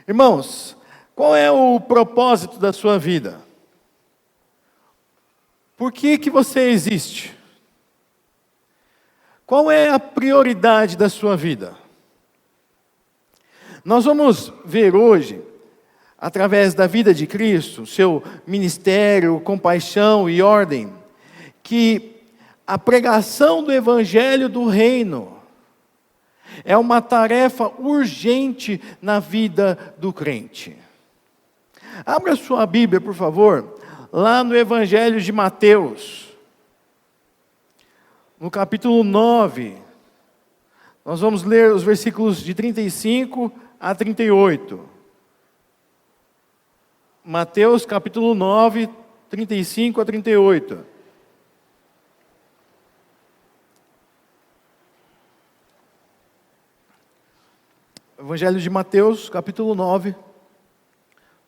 Irmãos, qual é o propósito da sua vida? Por que você existe? Qual é a prioridade da sua vida? Nós vamos ver hoje, através da vida de Cristo, seu ministério, compaixão e ordem, que a pregação do Evangelho do Reino é uma tarefa urgente na vida do crente. Abra sua Bíblia, por favor, lá no Evangelho de Mateus, no capítulo 9. Nós vamos ler os versículos de 35 a 38. Mateus, capítulo 9, 35 a 38. Evangelho de Mateus, capítulo 9,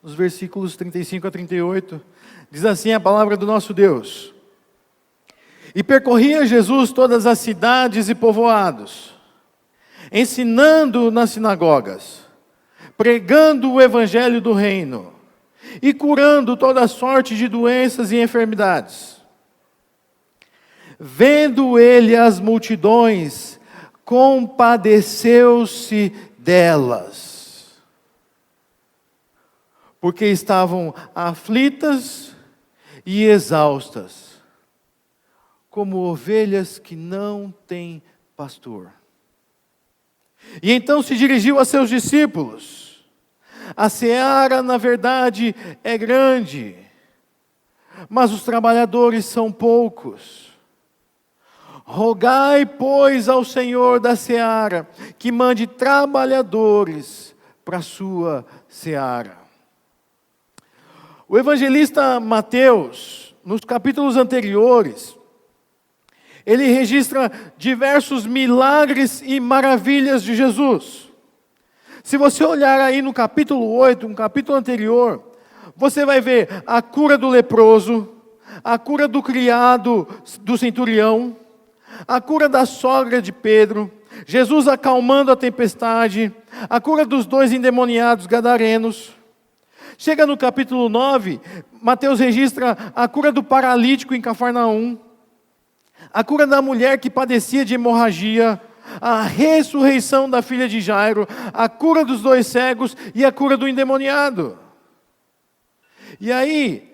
os versículos 35 a 38, diz assim a palavra do nosso Deus: E percorria Jesus todas as cidades e povoados, ensinando nas sinagogas, pregando o evangelho do reino, e curando toda sorte de doenças e enfermidades. Vendo ele as multidões, compadeceu-se delas, porque estavam aflitas e exaustas, como ovelhas que não têm pastor. E então se dirigiu a seus discípulos: A seara, na verdade, é grande, mas os trabalhadores são poucos. Rogai, pois, ao Senhor da seara, que mande trabalhadores para a sua seara. O evangelista Mateus, nos capítulos anteriores, ele registra diversos milagres e maravilhas de Jesus. Se você olhar aí no capítulo 8, um capítulo anterior, você vai ver a cura do leproso, a cura do criado do centurião, a cura da sogra de Pedro, Jesus acalmando a tempestade, a cura dos 2 endemoniados gadarenos. Chega no capítulo 9, Mateus registra a cura do paralítico em Cafarnaum, a cura da mulher que padecia de hemorragia, a ressurreição da filha de Jairo, a cura dos 2 cegos e a cura do endemoniado. E aí,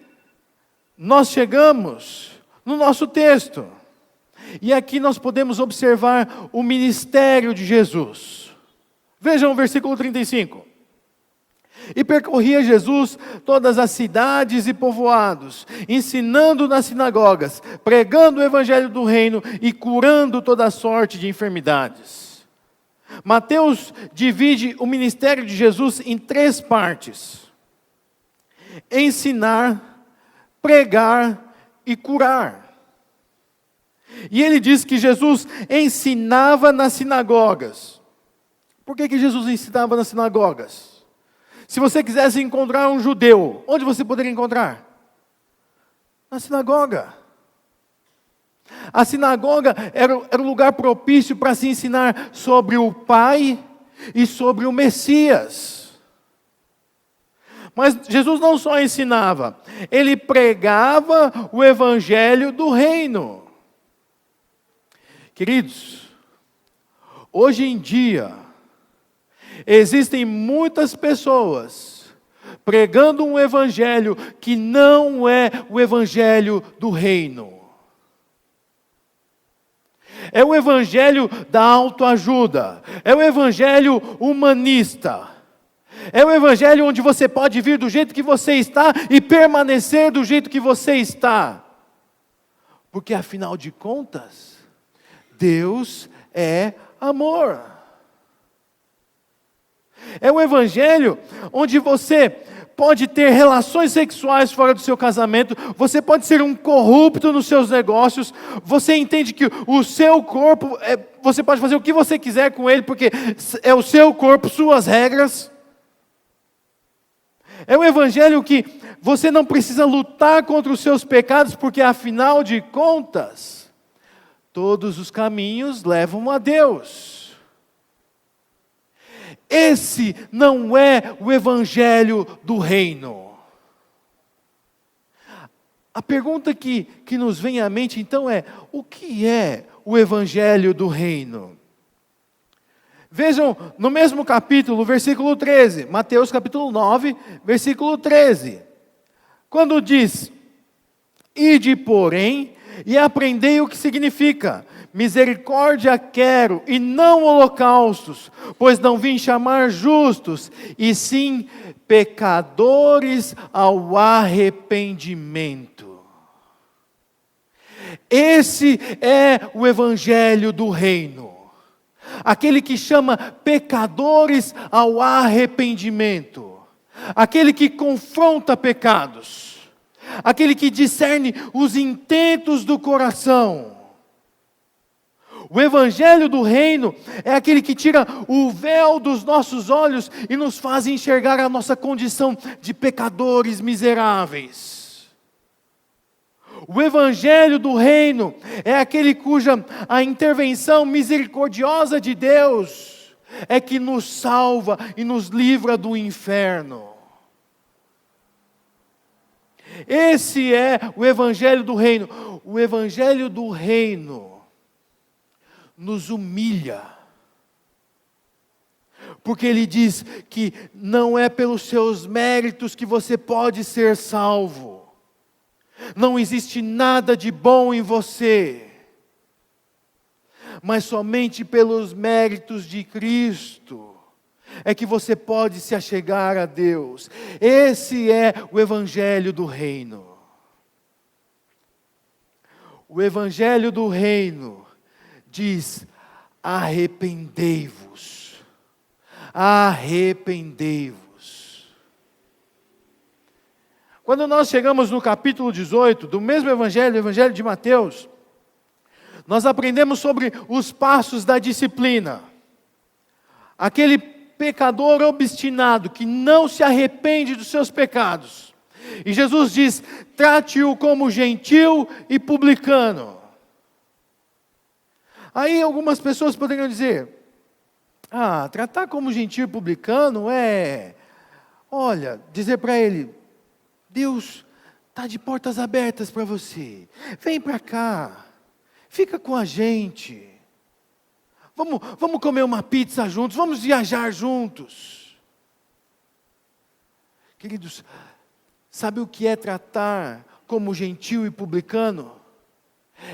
nós chegamos no nosso texto. E aqui nós podemos observar o ministério de Jesus. Vejam o versículo 35. E percorria Jesus todas as cidades e povoados, ensinando nas sinagogas, pregando o evangelho do reino e curando toda sorte de enfermidades. Mateus divide o ministério de Jesus em 3 partes: ensinar, pregar e curar. E ele diz que Jesus ensinava nas sinagogas. Por que Jesus ensinava nas sinagogas? Se você quisesse encontrar um judeu, onde você poderia encontrar? Na sinagoga. A sinagoga era o lugar propício para se ensinar sobre o Pai e sobre o Messias. Mas Jesus não só ensinava, ele pregava o evangelho do reino. Queridos, hoje em dia, existem muitas pessoas pregando um evangelho que não é o evangelho do reino. É o evangelho da autoajuda, é o evangelho humanista, é o evangelho onde você pode vir do jeito que você está e permanecer do jeito que você está. Porque afinal de contas, Deus é amor. É um evangelho onde você pode ter relações sexuais fora do seu casamento, você pode ser um corrupto nos seus negócios, você entende que o seu corpo, você pode fazer o que você quiser com ele, porque é o seu corpo, suas regras. É um evangelho que você não precisa lutar contra os seus pecados, porque afinal de contas, Todos os caminhos levam a Deus. Esse não é o evangelho do reino. A pergunta que nos vem à mente então é: o que é o evangelho do reino? Vejam, no mesmo capítulo, versículo 13, Mateus capítulo 9, versículo 13. Quando diz: ide, porém, e aprendei o que significa: misericórdia quero, e não holocaustos, pois não vim chamar justos, e sim pecadores ao arrependimento. Esse é o evangelho do reino. Aquele que chama pecadores ao arrependimento. Aquele que confronta pecados. Aquele que discerne os intentos do coração. O evangelho do reino é aquele que tira o véu dos nossos olhos e nos faz enxergar a nossa condição de pecadores miseráveis. O evangelho do reino é aquele cuja a intervenção misericordiosa de Deus é que nos salva e nos livra do inferno. Esse é o evangelho do reino. O evangelho do reino nos humilha, porque ele diz que não é pelos seus méritos que você pode ser salvo. Não existe nada de bom em você, mas somente pelos méritos de Cristo é que você pode se achegar a Deus. Esse é o evangelho do reino. O evangelho do reino diz: arrependei-vos, arrependei-vos. Quando nós chegamos no capítulo 18, do mesmo evangelho, o evangelho de Mateus, nós aprendemos sobre os passos da disciplina. Aquele pecador obstinado que não se arrepende dos seus pecados. E Jesus diz: trate-o como gentil e publicano. Aí algumas pessoas poderiam dizer: tratar como gentil e publicano é, dizer para ele: Deus está de portas abertas para você. Vem para cá. Fica com a gente. Vamos comer uma pizza juntos. Vamos viajar juntos. Queridos, sabe o que é tratar como gentil e publicano?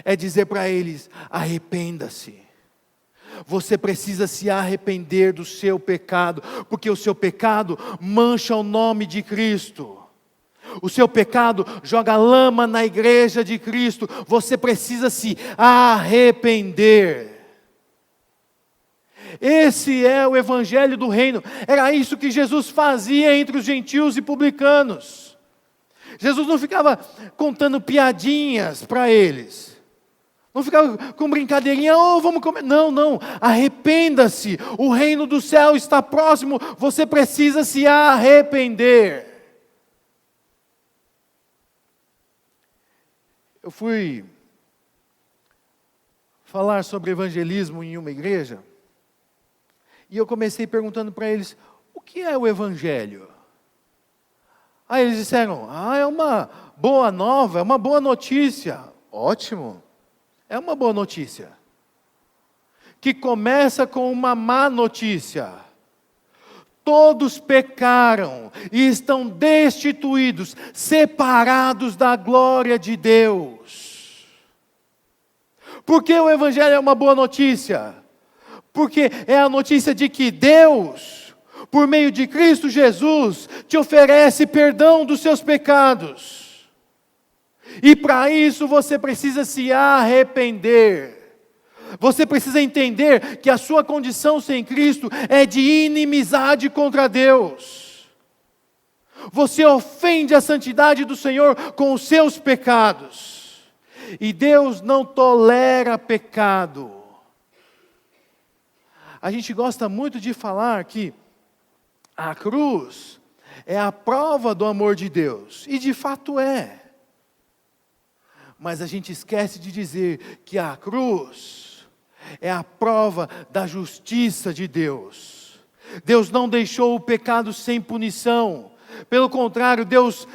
É dizer para eles: arrependa-se. Você precisa se arrepender do seu pecado, porque o seu pecado mancha o nome de Cristo. O seu pecado joga lama na igreja de Cristo. Você precisa se arrepender. Esse é o evangelho do reino. Era isso que Jesus fazia entre os gentios e publicanos. Jesus não ficava contando piadinhas para eles. Não ficava com brincadeirinha: vamos comer. Não. Arrependa-se. O reino do céu está próximo. Você precisa se arrepender. Eu fui falar sobre evangelismo em uma igreja, e eu comecei perguntando para eles: o que é o evangelho? Aí eles disseram: é uma boa nova, é uma boa notícia. Ótimo, é uma boa notícia, que começa com uma má notícia. Todos pecaram e estão destituídos, separados da glória de Deus. Por que o evangelho é uma boa notícia? Porque é a notícia de que Deus, por meio de Cristo Jesus, te oferece perdão dos seus pecados. E para isso você precisa se arrepender. Você precisa entender que a sua condição sem Cristo é de inimizade contra Deus. Você ofende a santidade do Senhor com os seus pecados. E Deus não tolera pecado. A gente gosta muito de falar que a cruz é a prova do amor de Deus. E de fato é. Mas a gente esquece de dizer que a cruz é a prova da justiça de Deus. Deus não deixou o pecado sem punição. Pelo contrário, Deus,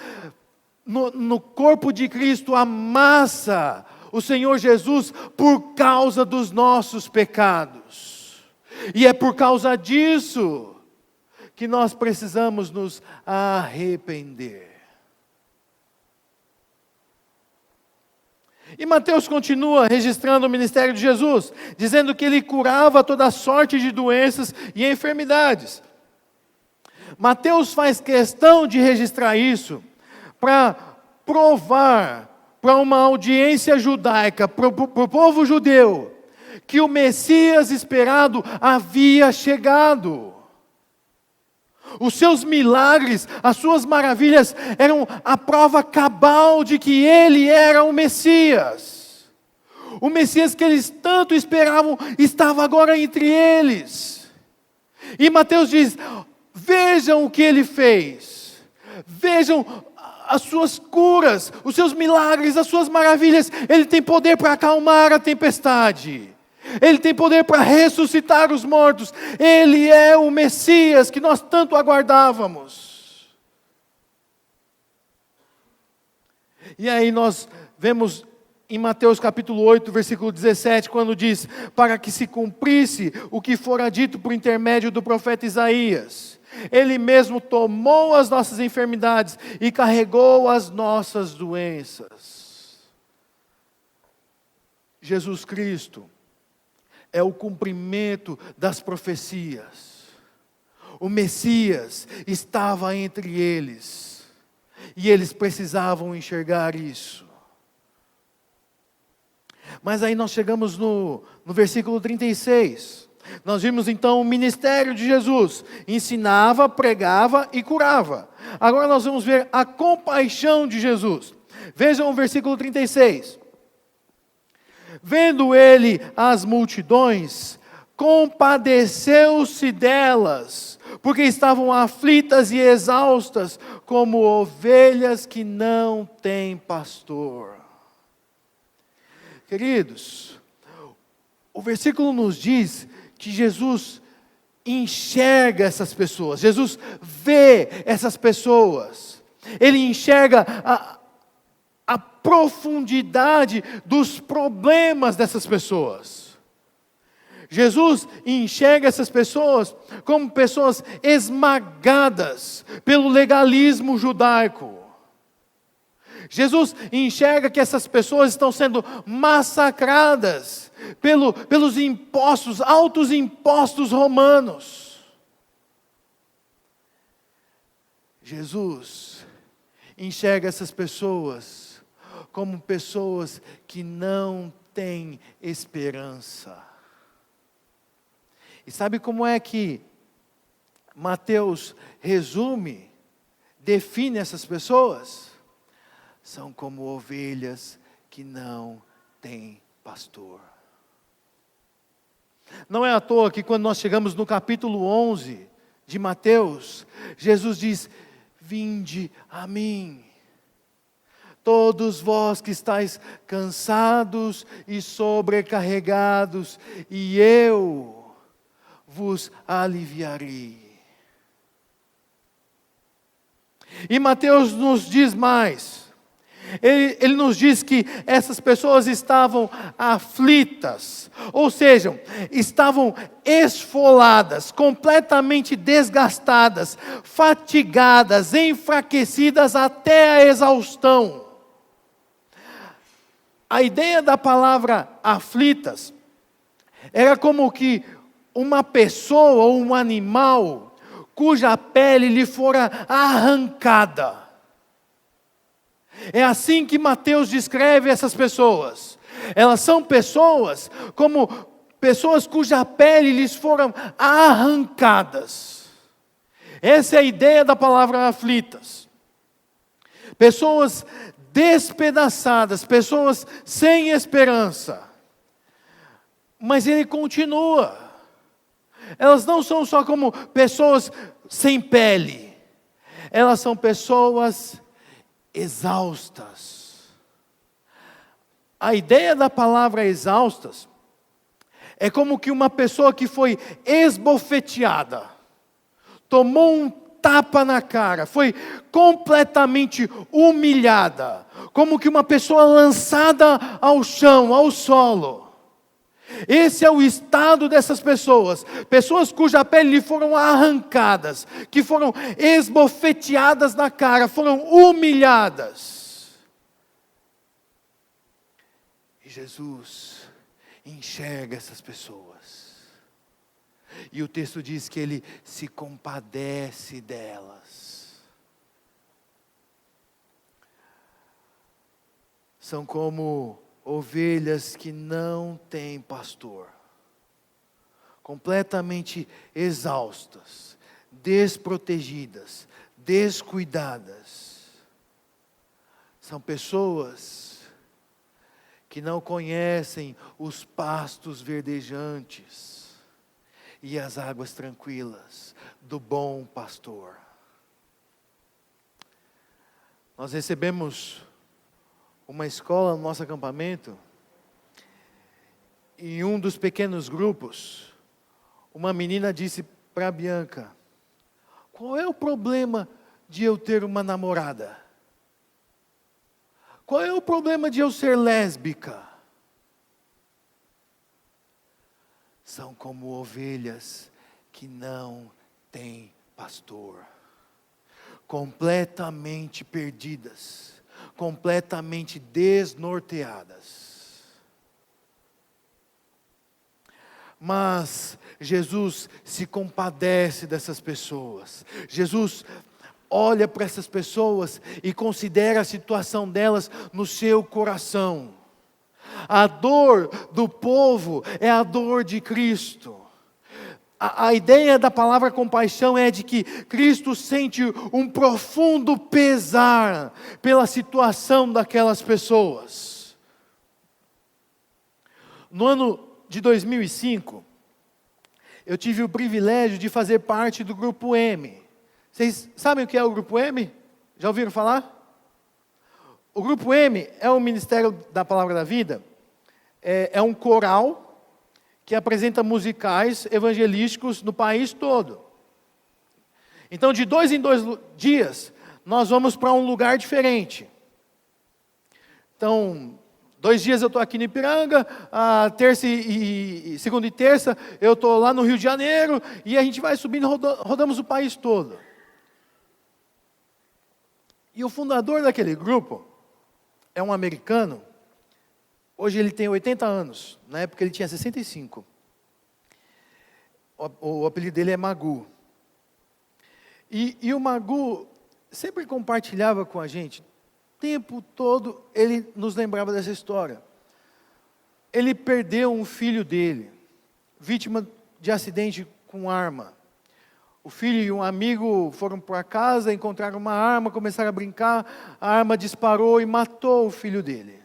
no corpo de Cristo, amassa o Senhor Jesus por causa dos nossos pecados. E é por causa disso que nós precisamos nos arrepender. E Mateus continua registrando o ministério de Jesus, dizendo que ele curava toda sorte de doenças e enfermidades. Mateus faz questão de registrar isso para provar para uma audiência judaica, para o povo judeu, que o Messias esperado havia chegado. Os seus milagres, as suas maravilhas eram a prova cabal de que ele era o Messias. O Messias que eles tanto esperavam estava agora entre eles. E Mateus diz: vejam o que ele fez. Vejam as suas curas, os seus milagres, as suas maravilhas. Ele tem poder para acalmar a tempestade. Ele tem poder para ressuscitar os mortos. Ele é o Messias que nós tanto aguardávamos. E aí nós vemos em Mateus capítulo 8, versículo 17, quando diz: para que se cumprisse o que fora dito por intermédio do profeta Isaías. Ele mesmo tomou as nossas enfermidades e carregou as nossas doenças. Jesus Cristo é o cumprimento das profecias. O Messias estava entre eles. E eles precisavam enxergar isso. Mas aí nós chegamos no versículo 36. Nós vimos então o ministério de Jesus. Ensinava, pregava e curava. Agora nós vamos ver a compaixão de Jesus. Vejam o versículo 36. Vendo ele as multidões, compadeceu-se delas, porque estavam aflitas e exaustas, como ovelhas que não têm pastor. Queridos, o versículo nos diz que Jesus enxerga essas pessoas, Jesus vê essas pessoas, Ele enxerga a profundidade dos problemas dessas pessoas. Jesus enxerga essas pessoas como pessoas esmagadas pelo legalismo judaico. Jesus enxerga que essas pessoas estão sendo massacradas pelos impostos, altos impostos romanos. Jesus enxerga essas pessoas como pessoas que não têm esperança. E sabe como é que Mateus resume, define essas pessoas? São como ovelhas que não têm pastor. Não é à toa que quando nós chegamos no capítulo 11 de Mateus, Jesus diz: vinde a mim, todos vós que estáis cansados e sobrecarregados, e eu vos aliviarei. E Mateus nos diz mais. Ele nos diz que essas pessoas estavam aflitas, ou seja, estavam esfoladas, completamente desgastadas, fatigadas, enfraquecidas até a exaustão. A ideia da palavra aflitas era como que uma pessoa ou um animal cuja pele lhe fora arrancada. É assim que Mateus descreve essas pessoas. Elas são pessoas como pessoas cuja pele lhes foram arrancadas. Essa é a ideia da palavra aflitas. Pessoas despedaçadas, pessoas sem esperança. Mas ele continua. Elas não são só como pessoas sem pele. Elas são pessoas exaustas. A ideia da palavra exaustas é como que uma pessoa que foi esbofeteada, tomou um tapa na cara, foi completamente humilhada, como que uma pessoa lançada ao chão, ao solo. Esse é o estado dessas pessoas, pessoas cuja pele lhe foram arrancadas, que foram esbofeteadas na cara, foram humilhadas. E Jesus enxerga essas pessoas. E o texto diz que Ele se compadece delas. São como ovelhas que não têm pastor. Completamente exaustas, desprotegidas, descuidadas. São pessoas que não conhecem os pastos verdejantes e as águas tranquilas do bom pastor. Nós recebemos uma escola no nosso acampamento, e em um dos pequenos grupos, uma menina disse para a Bianca: qual é o problema de eu ter uma namorada? Qual é o problema de eu ser lésbica? São como ovelhas que não têm pastor, completamente perdidas, completamente desnorteadas. Mas Jesus se compadece dessas pessoas. Jesus olha para essas pessoas e considera a situação delas no seu coração. A dor do povo é a dor de Cristo. A ideia da palavra compaixão é de que Cristo sente um profundo pesar pela situação daquelas pessoas. No ano de 2005, eu tive o privilégio de fazer parte do Grupo M. Vocês sabem o que é o Grupo M? Já ouviram falar? O Grupo M é o Ministério da Palavra da Vida, é um coral que apresenta musicais evangelísticos no país todo. Então, de 2 em 2 dias, nós vamos para um lugar diferente. Então, 2 dias eu estou aqui no Ipiranga, segunda e terça eu estou lá no Rio de Janeiro, e a gente vai subindo, rodamos o país todo. E o fundador daquele grupo é um americano. Hoje ele tem 80 anos, na época ele tinha 65. O apelido dele é Magu. E o Magu sempre compartilhava com a gente, o tempo todo ele nos lembrava dessa história. Ele perdeu um filho dele, vítima de acidente com arma. O filho e um amigo foram para casa, encontraram uma arma, começaram a brincar, a arma disparou e matou o filho dele.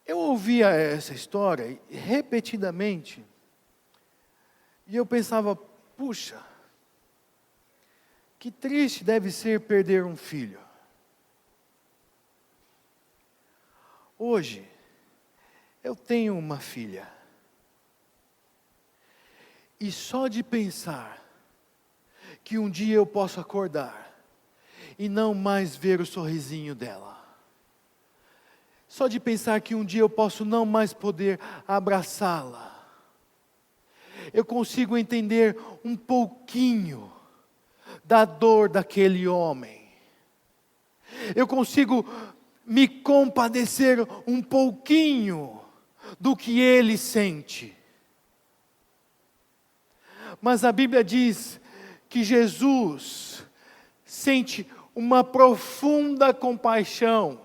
Eu ouvia essa história repetidamente, e eu pensava, puxa, que triste deve ser perder um filho. Hoje, eu tenho uma filha, e só de pensar que um dia eu posso acordar e não mais ver o sorrisinho dela, só de pensar que um dia eu posso não mais poder abraçá-la, eu consigo entender um pouquinho da dor daquele homem. Eu consigo me compadecer um pouquinho do que ele sente. Mas a Bíblia diz que Jesus sente uma profunda compaixão.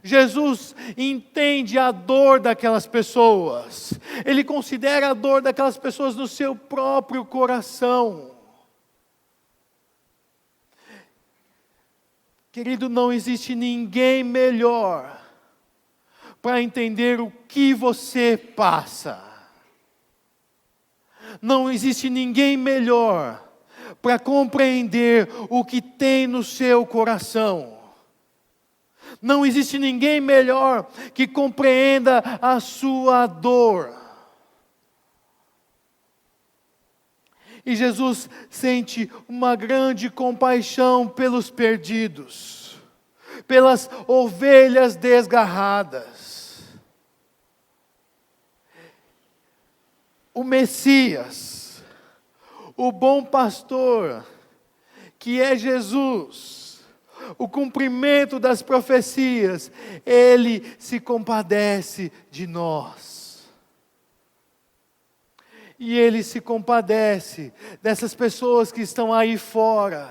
Jesus entende a dor daquelas pessoas. Ele considera a dor daquelas pessoas no seu próprio coração. Querido, não existe ninguém melhor para entender o que você passa. Não existe ninguém melhor para compreender o que tem no seu coração. Não existe ninguém melhor que compreenda a sua dor. E Jesus sente uma grande compaixão pelos perdidos, pelas ovelhas desgarradas. O Messias, o bom pastor, que é Jesus, o cumprimento das profecias, Ele se compadece de nós. E Ele se compadece dessas pessoas que estão aí fora,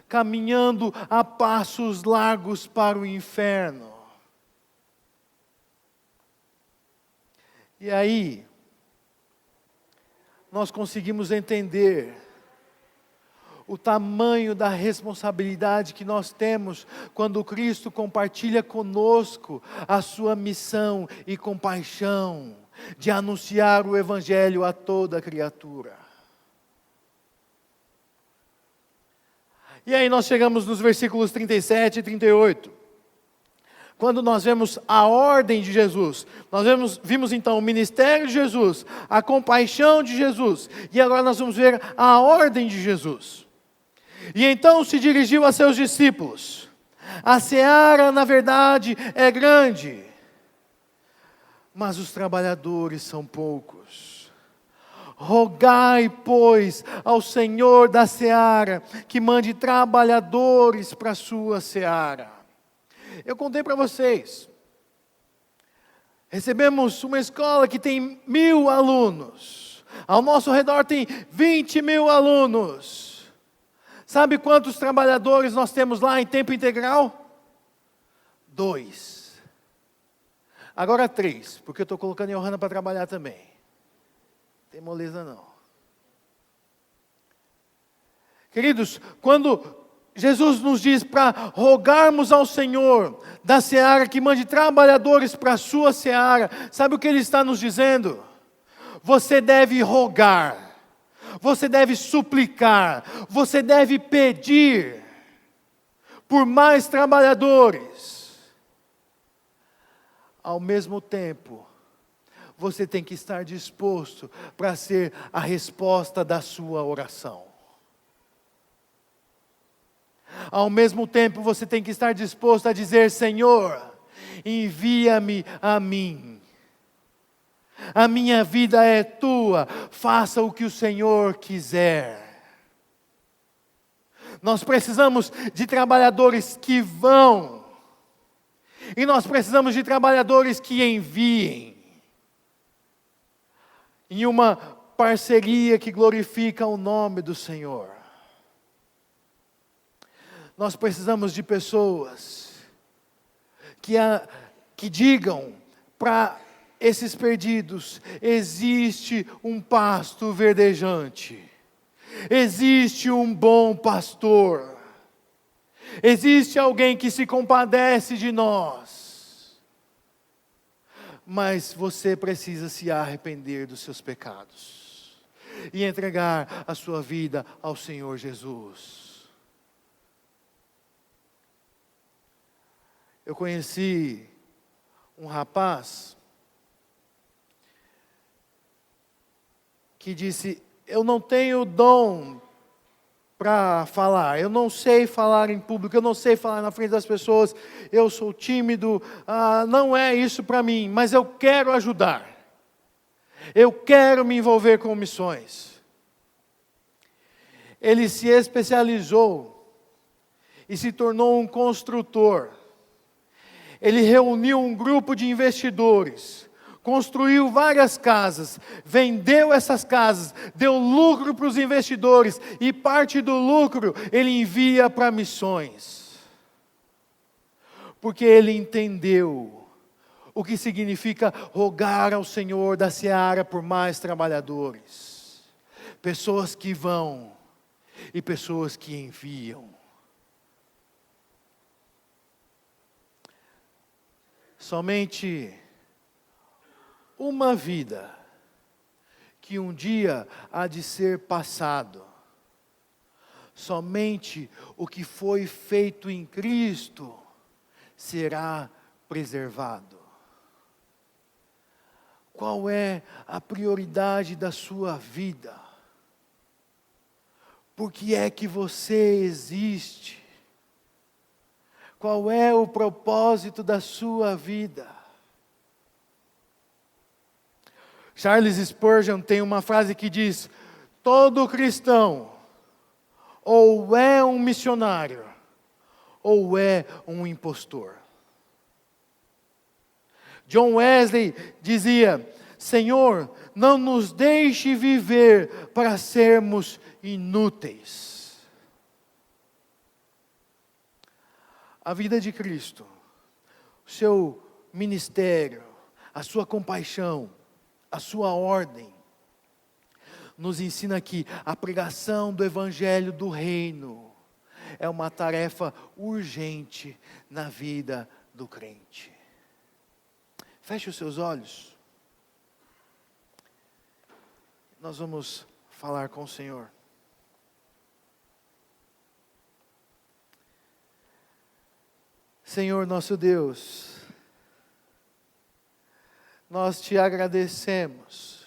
caminhando a passos largos para o inferno. E aí, nós conseguimos entender o tamanho da responsabilidade que nós temos quando Cristo compartilha conosco a sua missão e compaixão de anunciar o Evangelho a toda criatura. E aí nós chegamos nos versículos 37 e 38. Quando nós vemos a ordem de Jesus, nós vimos então o ministério de Jesus, a compaixão de Jesus, e agora nós vamos ver a ordem de Jesus. E então se dirigiu a seus discípulos: a seara, na verdade, é grande, mas os trabalhadores são poucos. Rogai, pois, ao Senhor da seara, que mande trabalhadores para a sua seara. Eu contei para vocês, recebemos uma escola que tem 1.000 alunos, ao nosso redor tem 20.000 alunos. Sabe quantos trabalhadores nós temos lá em tempo integral? 2. Agora 3, porque eu estou colocando a Johanna para trabalhar também. Não tem moleza não. Queridos, quando Jesus nos diz para rogarmos ao Senhor da seara que mande trabalhadores para a sua seara, sabe o que Ele está nos dizendo? Você deve rogar, você deve suplicar, você deve pedir por mais trabalhadores. Ao mesmo tempo, você tem que estar disposto para ser a resposta da sua oração. Ao mesmo tempo, você tem que estar disposto a dizer: Senhor, envia-me a mim. A minha vida é tua, faça o que o Senhor quiser. Nós precisamos de trabalhadores que vão, e nós precisamos de trabalhadores que enviem, em uma parceria que glorifica o nome do Senhor. Nós precisamos de pessoas que digam para esses perdidos: existe um pasto verdejante, existe um bom pastor, existe alguém que se compadece de nós, mas você precisa se arrepender dos seus pecados e entregar a sua vida ao Senhor Jesus. Eu conheci um rapaz que disse: eu não tenho dom para falar, eu não sei falar em público, eu não sei falar na frente das pessoas, eu sou tímido, não é isso para mim, mas eu quero ajudar, eu quero me envolver com missões. Ele se especializou e se tornou um construtor. Ele reuniu um grupo de investidores, construiu várias casas, vendeu essas casas, deu lucro para os investidores, e parte do lucro ele envia para missões. Porque ele entendeu o que significa rogar ao Senhor da seara por mais trabalhadores. Pessoas que vão e pessoas que enviam. Somente uma vida que um dia há de ser passado. Somente o que foi feito em Cristo será preservado. Qual é a prioridade da sua vida? Por que é que você existe? Qual é o propósito da sua vida? Charles Spurgeon tem uma frase que diz: todo cristão ou é um missionário, ou é um impostor. John Wesley dizia: Senhor, não nos deixe viver para sermos inúteis. A vida de Cristo, o seu ministério, a sua compaixão, a sua ordem, nos ensina que a pregação do Evangelho do Reino é uma tarefa urgente na vida do crente. Feche os seus olhos. Nós vamos falar com o Senhor. Senhor nosso Deus, nós te agradecemos.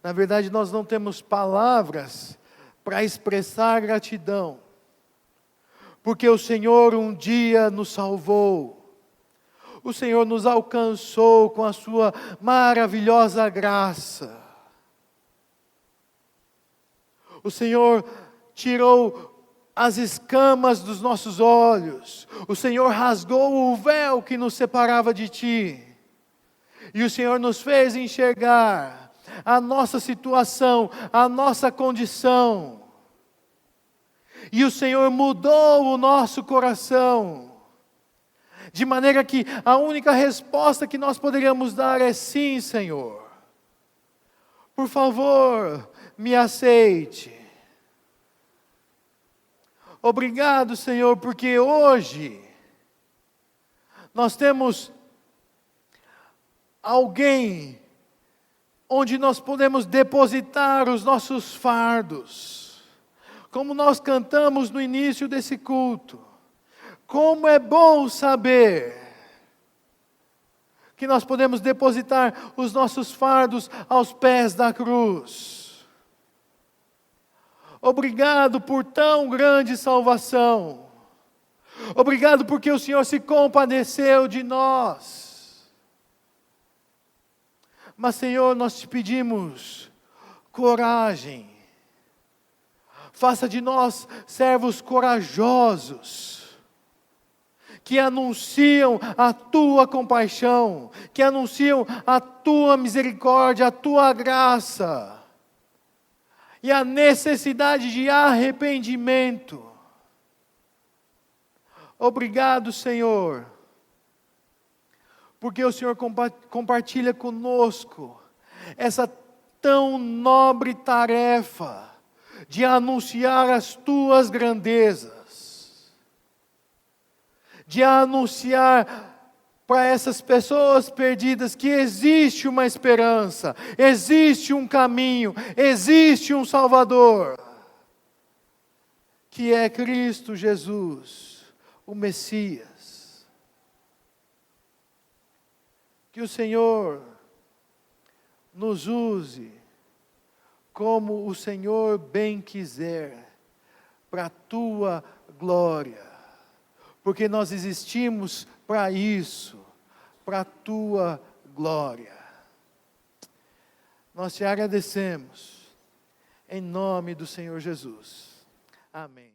Na verdade, nós não temos palavras para expressar gratidão, porque o Senhor um dia nos salvou. O Senhor nos alcançou com a sua maravilhosa graça. O Senhor tirou as escamas dos nossos olhos. O Senhor rasgou o véu que nos separava de Ti. E o Senhor nos fez enxergar a nossa situação, a nossa condição. E o Senhor mudou o nosso coração. De maneira que a única resposta que nós poderíamos dar é sim, Senhor. Por favor, me aceite. Obrigado, Senhor, porque hoje nós temos alguém onde nós podemos depositar os nossos fardos. Como nós cantamos no início desse culto. Como é bom saber que nós podemos depositar os nossos fardos aos pés da cruz. Obrigado por tão grande salvação. Obrigado porque o Senhor se compadeceu de nós. Mas, Senhor, nós te pedimos coragem. Faça de nós servos corajosos, que anunciam a Tua compaixão, que anunciam a Tua misericórdia, a Tua graça, e a necessidade de arrependimento. Obrigado, Senhor, porque o Senhor compartilha conosco essa tão nobre tarefa de anunciar as Tuas grandezas, de anunciar para essas pessoas perdidas que existe uma esperança, existe um caminho, existe um Salvador, que é Cristo Jesus, o Messias. Que o Senhor nos use como o Senhor bem quiser, para a Tua glória. Porque nós existimos para isso, para a Tua glória. Nós te agradecemos, em nome do Senhor Jesus. Amém.